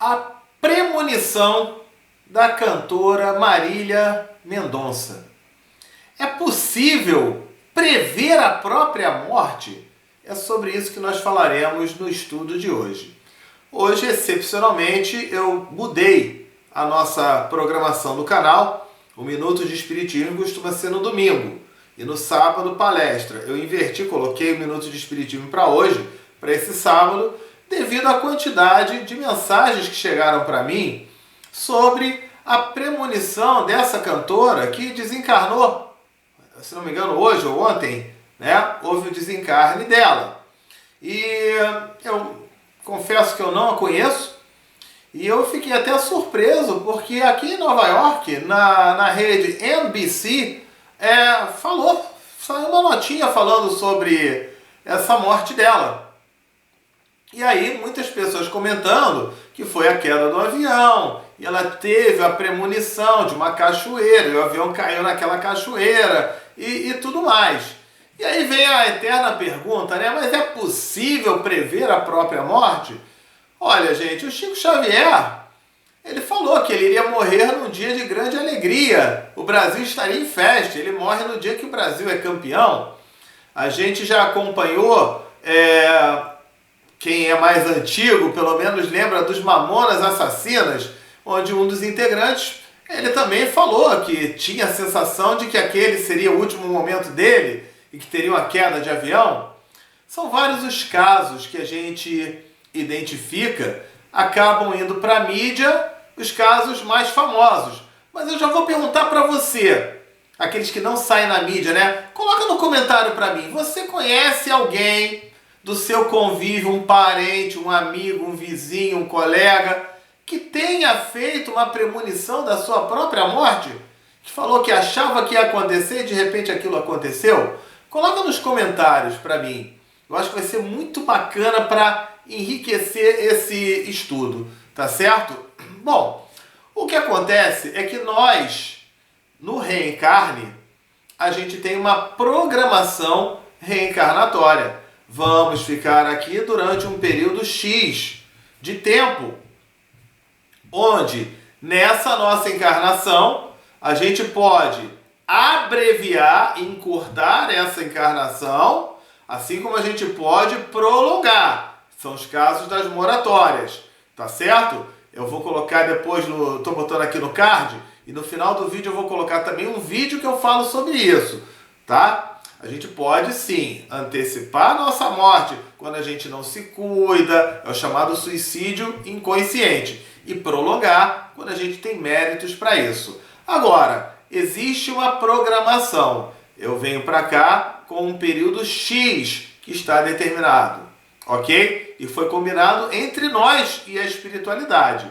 A premonição da cantora Marília Mendonça. É possível prever a própria morte? É sobre isso que nós falaremos no estudo de hoje. Hoje, excepcionalmente, eu mudei a nossa programação do canal. O Minuto de Espiritismo costuma ser no domingo e no sábado palestra. Eu inverti, coloquei o Minuto de Espiritismo para hoje, para esse sábado, devido à quantidade de mensagens que chegaram para mim sobre a premonição dessa cantora que desencarnou, se não me engano, hoje ou ontem, né? Houve o desencarne dela. E eu confesso que eu não a conheço e eu fiquei até surpreso porque aqui em Nova York, na rede NBC, saiu uma notinha falando sobre essa morte dela. E aí muitas pessoas comentando que foi a queda do avião, e ela teve a premonição de uma cachoeira, e o avião caiu naquela cachoeira e tudo mais. E aí vem a eterna pergunta, né? Mas é possível prever a própria morte? Olha, gente, o Chico Xavier, ele falou que ele iria morrer num dia de grande alegria. O Brasil estaria em festa, ele morre no dia que o Brasil é campeão. A gente já acompanhou... Quem é mais antigo, pelo menos lembra dos Mamonas Assassinas, onde um dos integrantes, ele também falou que tinha a sensação de que aquele seria o último momento dele e que teria uma queda de avião. São vários os casos que a gente identifica, acabam indo para a mídia, os casos mais famosos. Mas eu já vou perguntar para você, aqueles que não saem na mídia, né? Coloca no comentário para mim, você conhece alguém do seu convívio, um parente, um amigo, um vizinho, um colega, que tenha feito uma premonição da sua própria morte? Que falou que achava que ia acontecer e de repente aquilo aconteceu? Coloca nos comentários para mim. Eu acho que vai ser muito bacana para enriquecer esse estudo, tá certo? Bom, o que acontece é que nós, no Reencarne, a gente tem uma programação reencarnatória. Vamos ficar aqui durante um período X de tempo, onde nessa nossa encarnação a gente pode abreviar, encurtar essa encarnação, assim como a gente pode prolongar. São os casos das moratórias, tá certo? Eu vou colocar depois, tô botando aqui no card, e no final do vídeo eu vou colocar também um vídeo que eu falo sobre isso, tá? A gente pode sim antecipar a nossa morte quando a gente não se cuida, é o chamado suicídio inconsciente, e prolongar quando a gente tem méritos para isso. Agora, existe uma programação. Eu venho para cá com um período X que está determinado, ok? E foi combinado entre nós e a espiritualidade.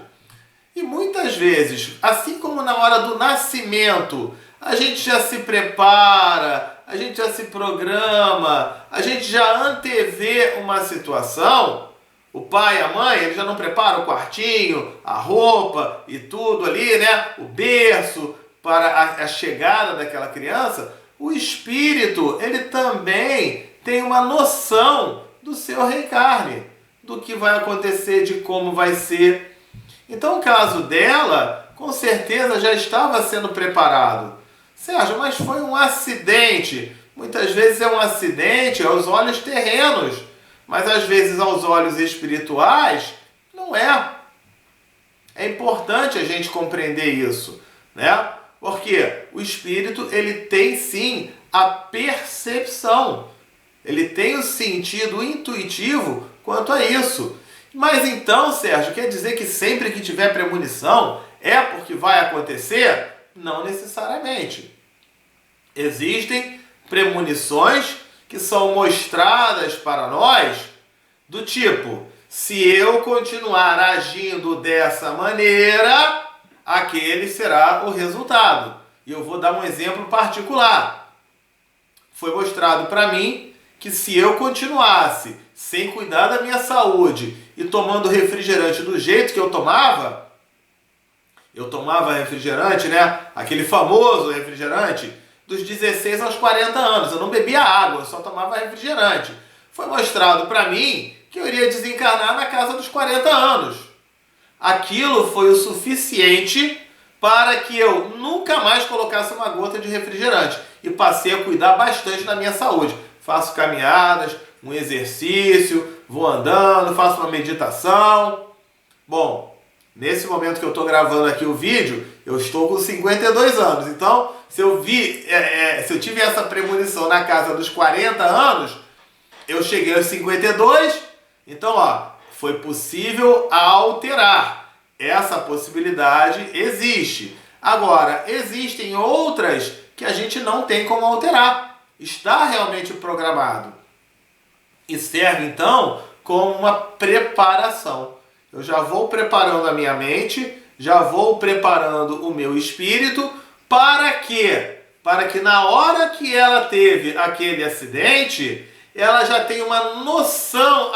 E muitas vezes, assim como na hora do nascimento, a gente já se prepara, a gente já se programa, a gente já antevê uma situação. O pai e a mãe, eles já não preparam o quartinho, a roupa e tudo ali, né? O berço para a chegada daquela criança. O espírito, ele também tem uma noção do seu reencarne, do que vai acontecer, de como vai ser. Então, o caso dela, com certeza já estava sendo preparado. Sérgio, mas foi um acidente. Muitas vezes é um acidente aos olhos terrenos, mas às vezes aos olhos espirituais não é. É importante a gente compreender isso, né? Porque o espírito, ele tem sim a percepção. Ele tem o sentido intuitivo quanto a isso. Mas então, Sérgio, quer dizer que sempre que tiver premonição é porque vai acontecer? Não necessariamente. Existem premonições que são mostradas para nós do tipo, se eu continuar agindo dessa maneira, aquele será o resultado. E eu vou dar um exemplo particular. Foi mostrado para mim que se eu continuasse sem cuidar da minha saúde e tomando refrigerante do jeito que eu tomava refrigerante, né? Aquele famoso refrigerante dos 16 aos 40 anos. Eu não bebia água, eu só tomava refrigerante. Foi mostrado para mim que eu iria desencarnar na casa dos 40 anos. aquilo foi o suficiente para que eu nunca mais colocasse uma gota de refrigerante. E passei a cuidar bastante da minha saúde. Faço caminhadas, um exercício, vou andando, faço uma meditação. Bom, nesse momento que eu estou gravando aqui o vídeo, eu estou com 52 anos. Então, se eu tive essa premonição na casa dos 40 anos, eu cheguei aos 52. Então, foi possível alterar. Essa possibilidade existe. Agora, existem outras que a gente não tem como alterar. Está realmente programado. E serve, então, como uma preparação. Eu já vou preparando a minha mente, já vou preparando o meu espírito, para quê? Para que na hora que ela teve aquele acidente, ela já tem uma noção.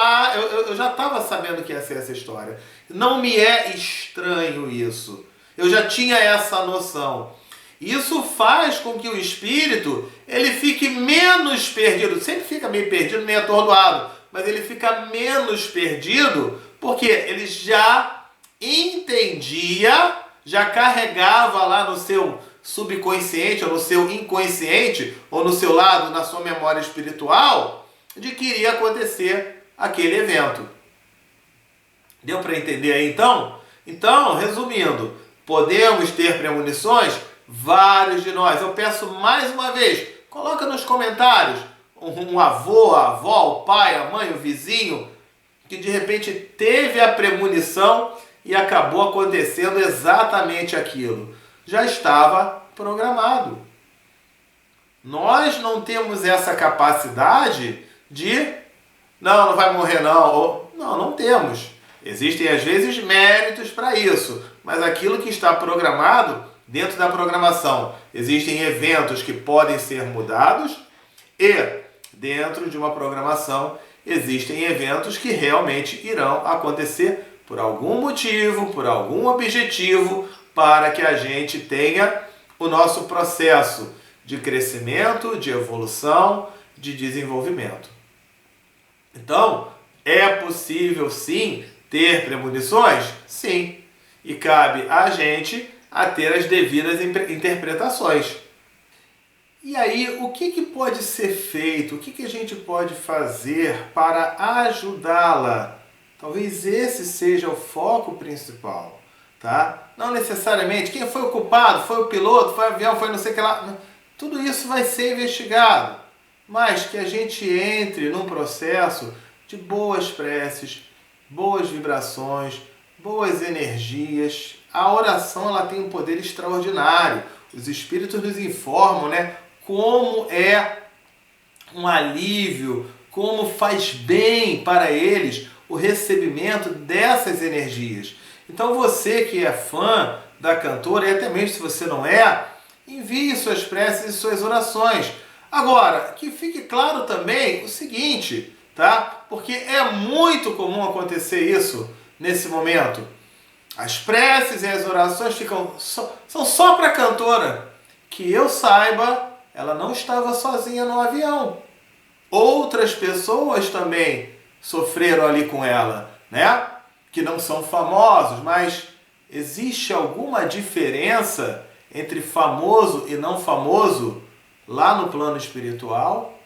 Eu já estava sabendo que ia ser essa história. Não me é estranho isso. Eu já tinha essa noção. Isso faz com que o espírito ele fique menos perdido. Sempre fica meio perdido, meio atordoado. Mas ele fica menos perdido porque ele já entendia, já carregava lá no seu subconsciente, ou no seu inconsciente, ou no seu lado, na sua memória espiritual, de que iria acontecer aquele evento. Deu para entender aí então? Então, resumindo, podemos ter premonições? Vários de nós. Eu peço mais uma vez, coloca nos comentários um avô, a avó, o pai, a mãe, o vizinho, que de repente teve a premonição e acabou acontecendo exatamente aquilo. Já estava programado. Nós não temos essa capacidade de não vai morrer não. Ou, não temos. Existem às vezes méritos para isso, mas aquilo que está programado, dentro da programação, existem eventos que podem ser mudados e dentro de uma programação existem eventos que realmente irão acontecer por algum motivo, por algum objetivo, para que a gente tenha o nosso processo de crescimento, de evolução, de desenvolvimento. Então, é possível sim ter premonições? Sim. E cabe a gente a ter as devidas interpretações. E aí, o que pode ser feito? O que a gente pode fazer para ajudá-la? Talvez esse seja o foco principal, tá? Não necessariamente quem foi o culpado, foi o piloto, foi o avião, foi não sei o que lá. Tudo isso vai ser investigado. Mas que a gente entre num processo de boas preces, boas vibrações, boas energias. A oração ela tem um poder extraordinário. Os espíritos nos informam, né, como é um alívio, como faz bem para eles o recebimento dessas energias. Então você que é fã da cantora, e até mesmo se você não é, envie suas preces e suas orações. Agora, que fique claro também o seguinte, tá? Porque é muito comum acontecer isso nesse momento. As preces e as orações são só para a cantora. Que eu saiba, ela não estava sozinha no avião. Outras pessoas também sofreram ali com ela, né? Que não são famosos, mas existe alguma diferença entre famoso e não famoso lá no plano espiritual?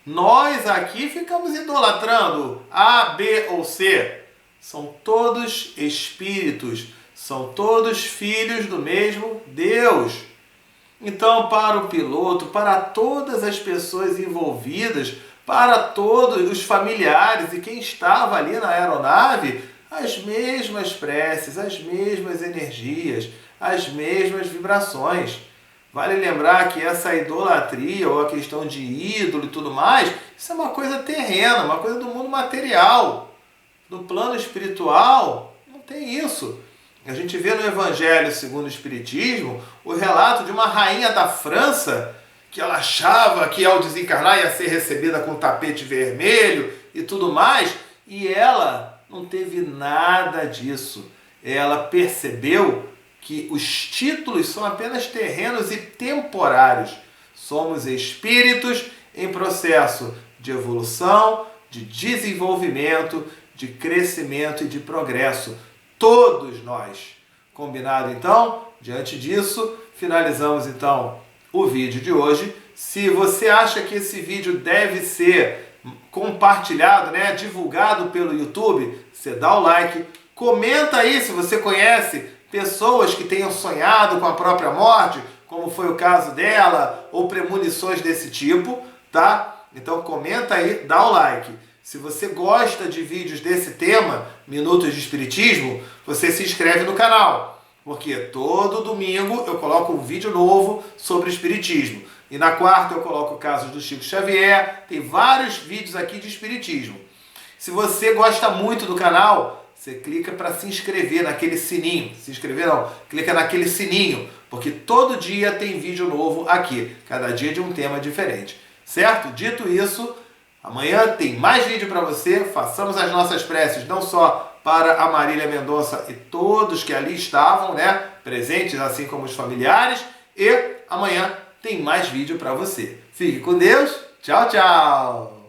Nós aqui ficamos idolatrando A, B ou C. São todos espíritos, são todos filhos do mesmo Deus. Então, para o piloto, para todas as pessoas envolvidas, para todos os familiares e quem estava ali na aeronave, as mesmas preces, as mesmas energias, as mesmas vibrações. Vale lembrar que essa idolatria ou a questão de ídolo e tudo mais, isso é uma coisa terrena, uma coisa do mundo material. No plano espiritual, não tem isso. A gente vê no Evangelho segundo o Espiritismo o relato de uma rainha da França que ela achava que ao desencarnar ia ser recebida com tapete vermelho e tudo mais, e ela não teve nada disso. Ela percebeu que os títulos são apenas terrenos e temporários. Somos espíritos em processo de evolução, de desenvolvimento, de crescimento e de progresso. todos nós. Combinado então? Diante disso, finalizamos então o vídeo de hoje. Se você acha que esse vídeo deve ser compartilhado, né, divulgado pelo YouTube, você dá o like, comenta aí se você conhece pessoas que tenham sonhado com a própria morte, como foi o caso dela, ou premonições desse tipo, tá? Então comenta aí, dá o like. Se você gosta de vídeos desse tema, Minutos de Espiritismo, você se inscreve no canal, porque todo domingo eu coloco um vídeo novo sobre Espiritismo. E na quarta eu coloco casos do Chico Xavier, tem vários vídeos aqui de Espiritismo. Se você gosta muito do canal, você clica para se inscrever naquele sininho. Se inscrever não, clica naquele sininho, porque todo dia tem vídeo novo aqui, cada dia de um tema diferente. Certo? Dito isso, amanhã tem mais vídeo para você. Façamos as nossas preces, não só para a Marília Mendonça e todos que ali estavam, né, presentes, assim como os familiares. E amanhã tem mais vídeo para você. Fique com Deus. Tchau, tchau.